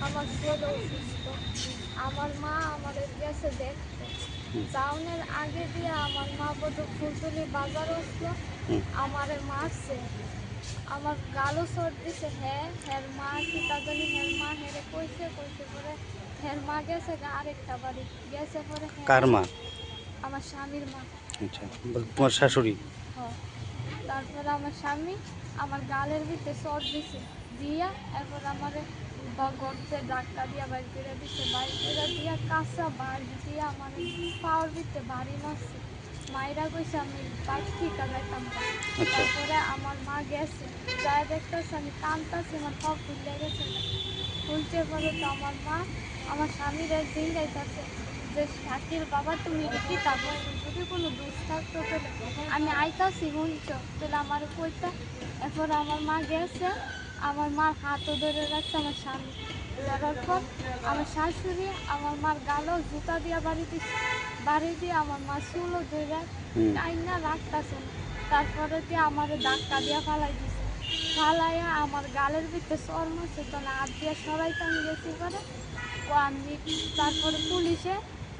আমার শরীর অসুস্থ। আমার মা আমাদের গেছে দেখতে। টাউনের আগে দিয়ে আমার মা বোধহয় ফুলতলি বাজার আসলো, আমারে মারছে। আমার গালও চোট দিছে। হ্যার মা কি তা জানি, হ্যার মা হেরে কইছে পরে হ্যার মা গেছে আরেকটা বাড়ি গেছে পরে কার মা? আমার স্বামীর মা। আচ্ছা, তোমার শাশুড়ি? হ্যাঁ। তারপরে আমার স্বামী আমার গালের ভিতরে চট দিছে, দিয়া এরপর আমার গর্তে ডাক্তার দিয়া বাইর করে দিছে, বাইর করে দিয়া কাঁচা বাড়ি দিয়া আমার পাওয়ার ভিতরে বাড়ি মারছে। মায়েরা কইছে আমি বাইক ঠিক যাইতাম না। তারপরে আমার মা গেছে, যাই দেখতেছে আমি কানতাছি, আমার পা খুলে গেছে। খুলতে পরে তো আমার মা আমার স্বামীর জিঙ্গাইতেছে যে শাকিল বাবা তুমি কি তা বলছো, যদি কোনো দোষ থাকতো তাহলে আমি আইতাছি শুনছ তাহলে আমার কইতা। এরপর আমার মা গেছে, আমার মার হাতও ধরে রাখছে আমার স্বামী। ধরার পর আমার শাশুড়ি আমার মার গালও জুতা দিয়া বাড়ি দিয়ে আমার মা চুলও ধরে টাইনা রাখতেছে না। তারপরে দিয়ে আমার ধাক্কা দিয়া ফালাই দিছে, ফালাইয়া আমার গালের ভিতরে চর মারছে। তো না হাত দিয়ে সরাইতে আমি গেছি পরে আমি। তারপরে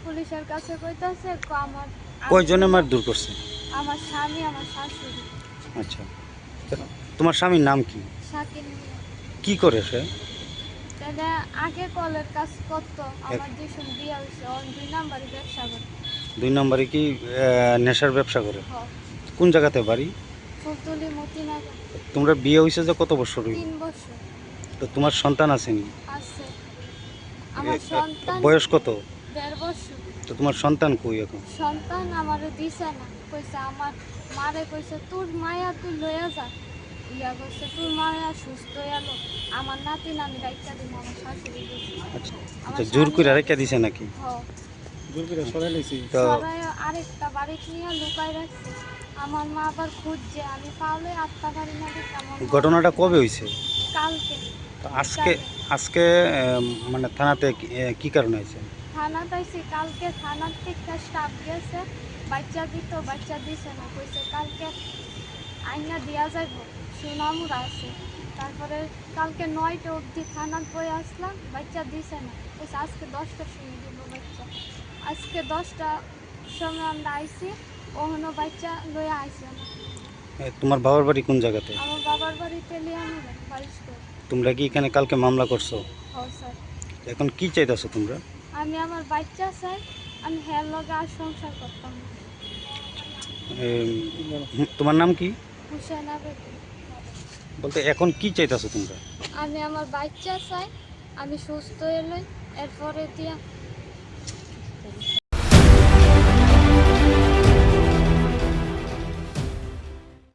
পুলিশের কাছে কইতাছে আমার কয়জনে মারধর করছে? আমার স্বামী আমার শাশুড়ি। আচ্ছা, তোমার স্বামীর নাম কি? শাকিল মিয়া। কি করে সে? তাহলে আগে কলের কাজ করতো, আমার যেসব বিয়ে হয়েছে ওর 2 নাম্বারে ব্যবসা করে। 2 নম্বরে কি নেশার ব্যবসা করে? হ। কোন জায়গাতে বাড়ি? ফুলতলি মতিনগর। তোমরা বিয়ে হয়েছে যে কত বছর হইল? 3 বছর। তো তোমার সন্তান আসেনি? আছে। আমার সন্তান বয়স কত? 1.5 বছর। তো তোমার সন্তান কই এখন? সন্তান আমারে দিছে না, কইছে আমার মারে কইছে তোর মায়া তুই লইয়া যা। ইয়া কইছে তোর মায়া সুস্থ এলো, আমার নাতি নানি রাইখা দিব। আমার শাশুড়ি কইছে। আচ্ছা, জোর করে রেখে দিছে নাকি? জোর করে সরাই লইছি। তো আরেকটা বাড়িতে নিয়ে লুকাই রাখছে। আমার মা আবার খুঁজছে, আমি পাওলে আত্মা পারি না দেখে আমার ঘটনাটা কবে হয়েছে? কালকে। তো আজকে আজকে মানে থানাতে কি কারণে আছে? থানা পাইছি কালকে, থানার থেকে স্টাফ গেছে বাচ্চা দিত, বাচ্চা দিছে না, কইছে কালকে আইনা দিয়া যাইব, সুনামুরা আছে। তারপরে কালকে 9টা অবধি থানার বই আসলাম, বাচ্চা দিছে না, কইছে আজকে 10টার সময় দিব বাচ্চা। আজকে 10টার সময় আমরা আইছি, ওখানে বাচ্চা লইয়া আইছে না। তোমার বাবার বাড়ি কোন জায়গাতে? আমার বাবার বাড়ি তেলিয়ামুড়া 22 করে। তোমরা কি এখানে কালকে মামলা করছো? হ্যাঁ স্যার। এখন কি চাইতেছো তোমরা? আমি আমার বাচ্চা চাই, আমি হের লগে আর সংসার করতাম না। তোমার নাম কি? হুসেনা বেগম। বলতে এখন কি চাইতেছো তোমরা? আমি আমার বাচ্চা চাই, আমি সুস্থ এলে এরপরে দিয়া